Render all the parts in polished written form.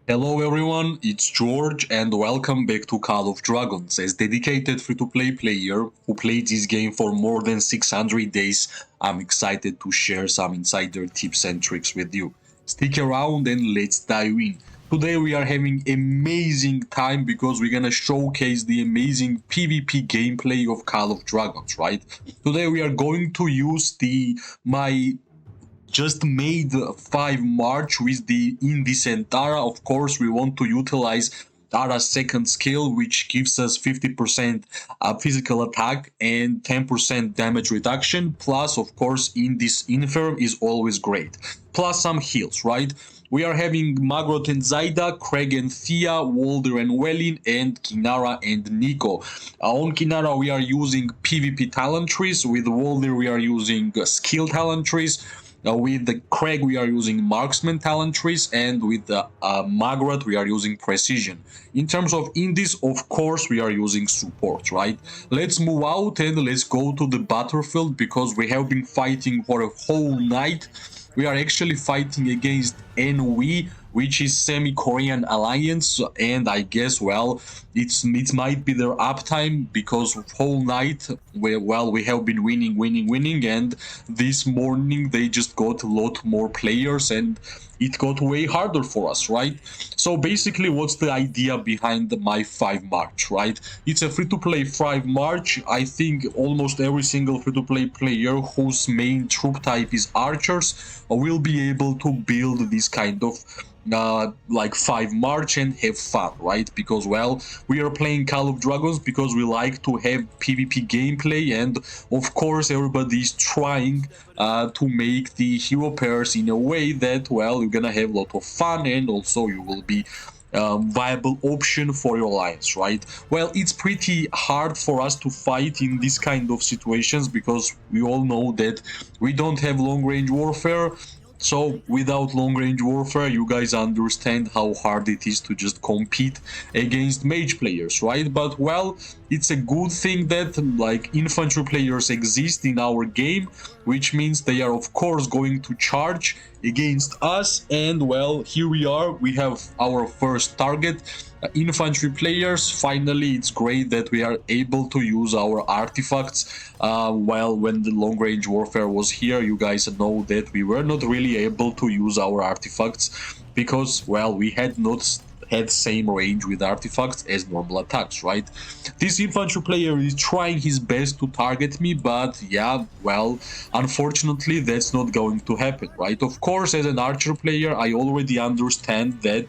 Hello everyone, it's George and welcome back to Call of Dragons. As dedicated free-to-play player who played this game for more than 600 days, I'm excited to share some insider tips and tricks with you. Stick around and let's dive in. Today we are having amazing time because we're gonna showcase the amazing PvP gameplay of Call of Dragons, right? Today we are going to use my just made 5 March with the indecent Tara. Of course, we want to utilize Tara's second skill, which gives us 50% physical attack and 10% damage reduction. Plus, of course, in this Infirm is always great. Plus some heals, right? We are having Magrot and Zaida, Craig and Thea, Walder and Wellin, and Kinara and Nico. On Kinara, we are using PvP talent trees. With Walder, we are using skill talent trees. With the Craig, we are using marksman talent trees, and with the Margaret, we are using precision. In terms of indies, of course, we are using support, right? Let's move out and let's go to the battlefield because we have been fighting for a whole night. We are actually fighting against NW, which is semi-Korean alliance, and I guess, well, it might be their uptime because whole night we have been winning, and this morning they just got a lot more players and it got way harder for us, right? So basically, what's the idea behind my 5 March, right? It's a free-to-play 5 March. I think almost every single free-to-play player whose main troop type is archers will be able to build this kind of like 5 March and have fun, right? Because, well, we are playing Call of Dragons because we like to have PvP gameplay, and of course everybody is trying to make the hero pairs in a way that, well, you're gonna have a lot of fun and also you will be viable option for your alliance, right? Well, it's pretty hard for us to fight in this kind of situations because we all know that we don't have long range warfare. So without long range warfare, you guys understand how hard it is to just compete against mage players, right? But, well, it's a good thing that like infantry players exist in our game, which means they are of course going to charge against us. And, well, here we are, we have our first target. Infantry players, finally. It's great that we are able to use our artifacts. While when the long range warfare was here, you guys know that we were not really able to use our artifacts because, well, we had not had same range with artifacts as normal attacks, right? This infantry player is trying his best to target me, but yeah, well, unfortunately that's not going to happen, right? Of course, as an archer player, I already understand that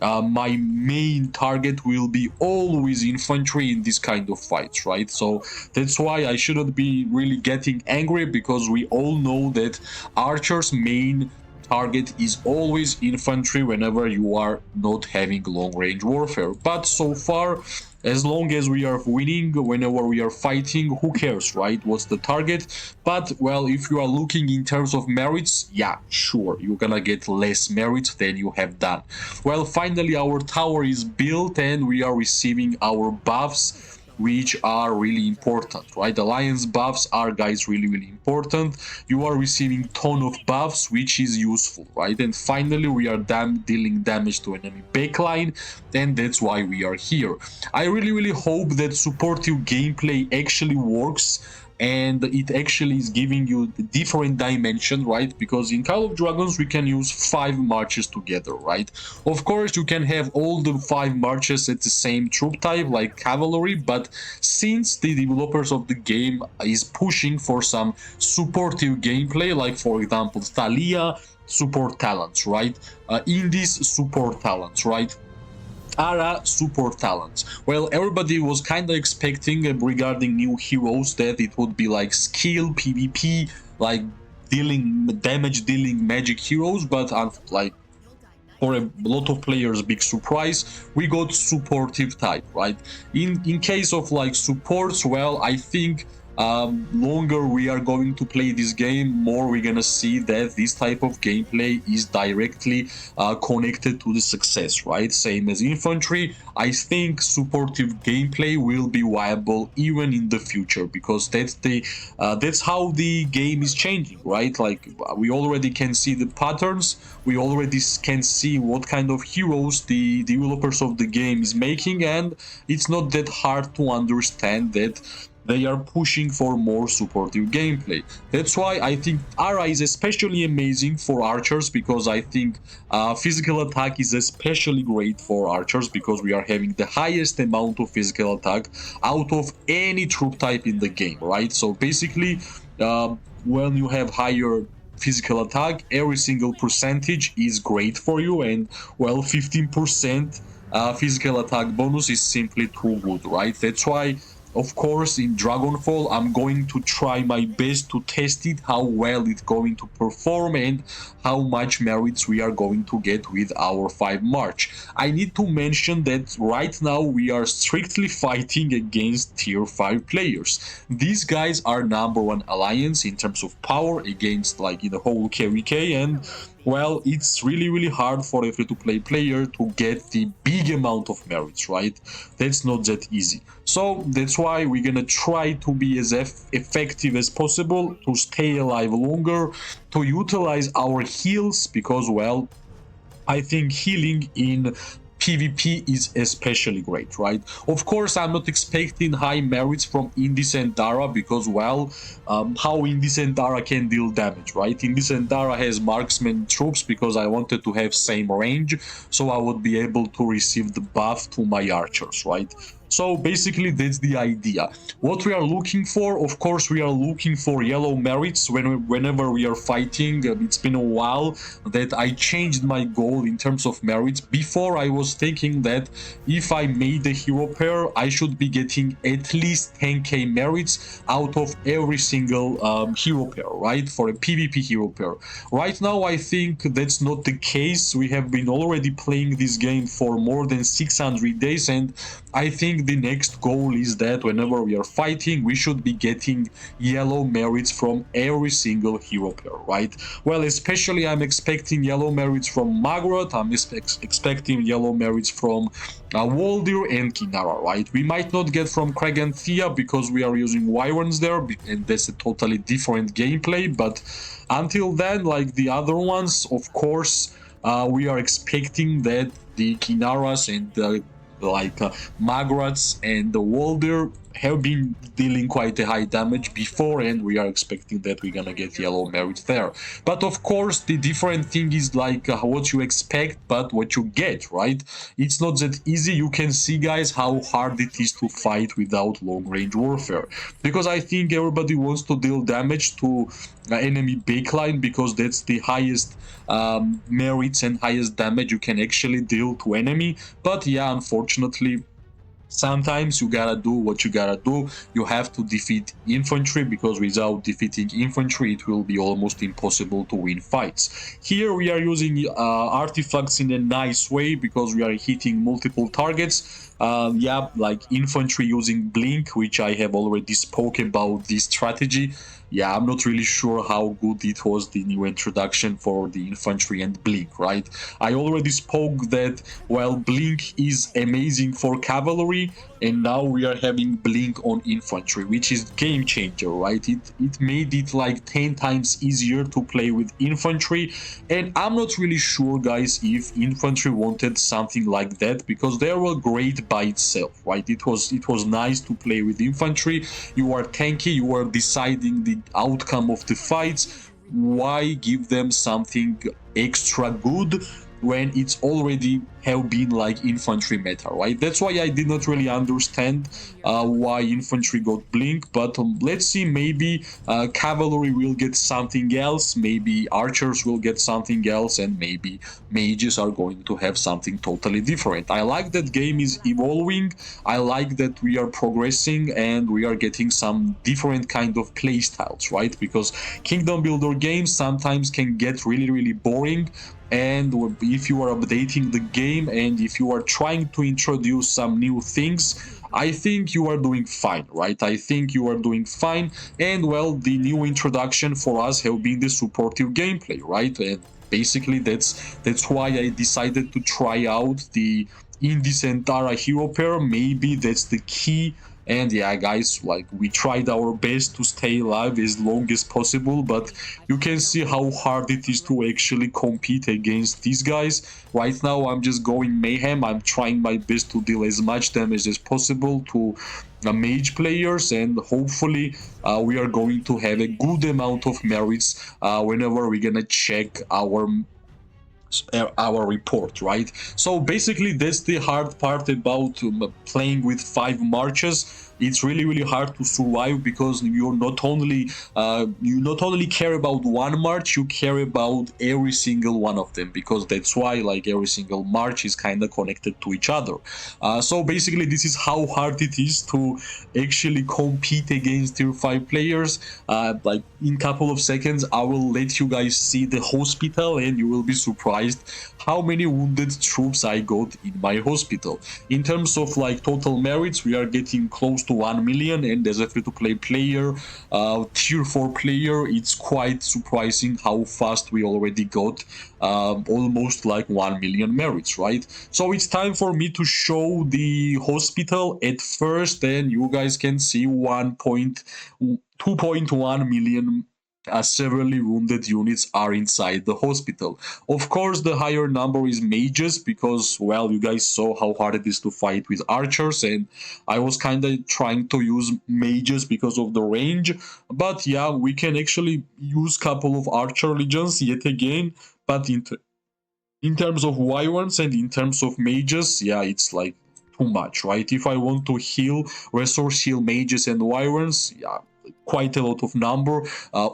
my main target will be always infantry in this kind of fights, right? So that's why I shouldn't be really getting angry, because we all know that archers' main target is always infantry whenever you are not having long range warfare. But so far, as long as we are winning whenever we are fighting, who cares, right? What's the target? But, well, if you are looking in terms of merits, yeah, sure, you're gonna get less merits than you have done. Well, finally our tower is built and we are receiving our buffs, which are really important, right? Alliance buffs are, guys, really important. You are receiving ton of buffs, which is useful, right? And finally we are dealing damage to enemy backline, and that's why we are here. I really hope that supportive gameplay actually works and it actually is giving you the different dimension, right? Because in Call of Dragons we can use 5 marches together, right? Of course you can have all the 5 marches at the same troop type like cavalry, but since the developers of the game is pushing for some supportive gameplay, like for example Thalia support talents, right? Indies support talents, right? Ara support talents. Well, everybody was kind of expecting regarding new heroes that it would be like skill PvP, like damage dealing magic heroes, but like for a lot of players, big surprise, we got supportive type, right? In case of like supports, well, I think longer we are going to play this game, more we're gonna see that this type of gameplay is directly connected to the success, right? Same as infantry, I think supportive gameplay will be viable even in the future, because that's how the game is changing, right? Like we already can see the patterns, we already can see what kind of heroes the developers of the game is making, and it's not that hard to understand that they are pushing for more supportive gameplay. That's why I think Ara is especially amazing for archers, because I think physical attack is especially great for archers, because we are having the highest amount of physical attack out of any troop type in the game, right? So basically, when you have higher physical attack, every single percentage is great for you, and well, 15% physical attack bonus is simply too good, right? That's why, of course, in Dragonfall, I'm going to try my best to test it, how well it's going to perform, and how much merits we are going to get with our 5 March. I need to mention that right now we are strictly fighting against tier 5 players. These guys are number 1 alliance in terms of power against, like, in the whole KVK, and well, it's really hard for a free-to-play player to get the big amount of merits, right? That's not that easy. So that's why we're gonna try to be as effective as possible, to stay alive longer, to utilize our heals, because, well, I think healing in PvP is especially great, right? Of course, I'm not expecting high merits from Indis and Dara, because, well, how Indis and Dara can deal damage, right? Indis and Dara has marksman troops, because I wanted to have same range, so I would be able to receive the buff to my archers, right? So basically, that's the idea. What we are looking for, of course, we are looking for yellow merits whenever we are fighting. It's been a while that I changed my goal in terms of merits. Before, I was thinking that if I made a hero pair, I should be getting at least 10k merits out of every single hero pair, right? For a PvP hero pair. Right now, I think that's not the case. We have been already playing this game for more than 600 days, and I think the next goal is that whenever we are fighting, we should be getting yellow merits from every single hero pair, right? Well, especially I'm expecting yellow merits from Magrat, I'm expecting yellow merits from Waldir and Kinara, right? We might not get from Craig and Thea, because we are using Wyverns there, and that's a totally different gameplay, but until then, like the other ones, of course, we are expecting that the Kinaras and the Magrats and the Walder have been dealing quite a high damage before, and we are expecting that we're gonna get yellow merit there. But of course, the different thing is like what you expect, but what you get, right? It's not that easy. You can see, guys, how hard it is to fight without long-range warfare, because I think everybody wants to deal damage to enemy backline, because that's the highest merits and highest damage you can actually deal to enemy. But yeah, unfortunately, sometimes you gotta do what you gotta do. You have to defeat infantry, because without defeating infantry, it will be almost impossible to win fights. Here we are using artifacts in a nice way, because we are hitting multiple targets. Yeah, like infantry using blink, which I have already spoke about this strategy. Yeah, I'm not really sure how good it was, the new introduction for the infantry and blink, right? I already spoke that, well, blink is amazing for cavalry, and now we are having blink on infantry, which is game changer, right? It made it like 10 times easier to play with infantry, and I'm not really sure, guys, if infantry wanted something like that, because they were great by itself, right? It was nice to play with infantry. You are tanky, you are deciding the outcome of the fights. Why give them something extra good when it's already have been like infantry meta, right? That's why I did not really understand why infantry got blink, but let's see, maybe cavalry will get something else, maybe archers will get something else, and maybe mages are going to have something totally different. I like that game is evolving, I like that we are progressing, and we are getting some different kind of play styles, right? Because kingdom builder games sometimes can get really boring, and if you are updating the game and if you are trying to introduce some new things, I think you are doing fine, right? I think you are doing fine. And well, the new introduction for us have been the supportive gameplay, right? And basically that's why I decided to try out the Indicentara hero pair. Maybe that's the key. And yeah, guys, like we tried our best to stay alive as long as possible, but you can see how hard it is to actually compete against these guys. Right now, I'm just going mayhem. I'm trying my best to deal as much damage as possible to mage players, and hopefully we are going to have a good amount of merits whenever we're gonna check our report, right? So basically that's the hard part about playing with 5 marches. It's really hard to survive because you not only care about one march, you care about every single one of them, because that's why like every single march is kind of connected to each other. So basically this is how hard it is to actually compete against tier 5 players. Like in couple of seconds I will let you guys see the hospital, and you will be surprised how many wounded troops I got in my hospital. In terms of like total merits, we are getting close to 1 million, and as a free-to-play player, tier 4 player, it's quite surprising how fast we already got almost like 1 million merits, right? So it's time for me to show the hospital at first, and you guys can see 2.1 million severely wounded units are inside the hospital. Of course, the higher number is mages because, well, you guys saw how hard it is to fight with archers, and I was kind of trying to use mages because of the range. But yeah, we can actually use couple of archer legions yet again, but in terms of wyverns and in terms of mages, yeah, it's like too much, right? If I want to heal, resource heal mages and wyverns, yeah, quite a lot of number.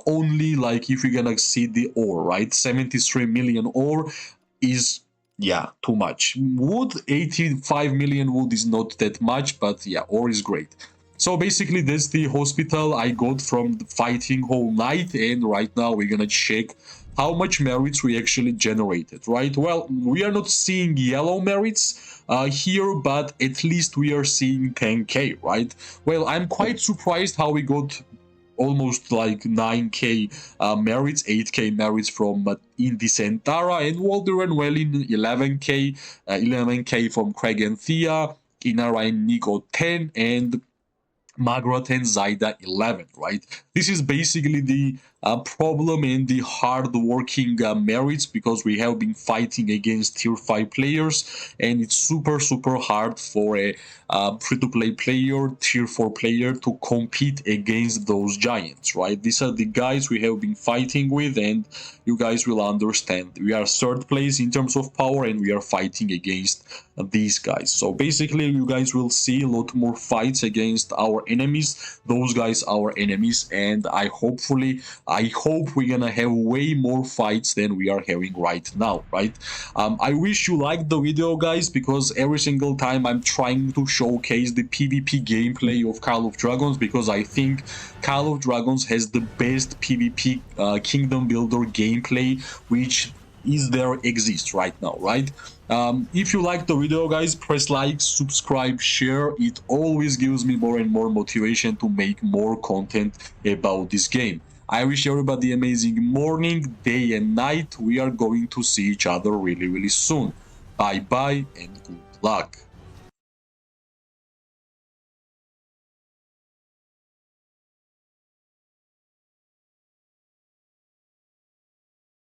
Only like if you're gonna see the ore, right? 73 million ore is, yeah, too much. Wood, 85 million wood is not that much, but yeah, ore is great. So basically that's the hospital I got from the fighting whole night, and right now we're gonna check how much merits we actually generated, right? Well, we are not seeing yellow merits here, but at least we are seeing 10k, right? Well, I'm quite surprised how we got almost like 9k merits, 8k merits from Indicentara, and Walder and Wellin 11k, 11k from Craig and Thea, Inara and Nico 10, and Margaret and Zaida 11, right? This is basically the problem and the hard-working merits, because we have been fighting against tier 5 players, and it's super hard for a free-to-play player, tier 4 player to compete against those giants, right? These are the guys we have been fighting with, and you guys will understand. We are third place in terms of power, and we are fighting against these guys. So basically you guys will see a lot more fights against our enemies, those guys our enemies, and I hope we're gonna have way more fights than we are having right now, right? I wish you liked the video, guys, because every single time I'm trying to showcase the PvP gameplay of Call of Dragons, because I think Call of Dragons has the best PvP kingdom builder gameplay which exists right now, right? If you like the video, guys, press like, subscribe, share. It always gives me more and more motivation to make more content about this game. I wish everybody amazing morning, day and night. We are going to see each other really soon. Bye bye and good luck.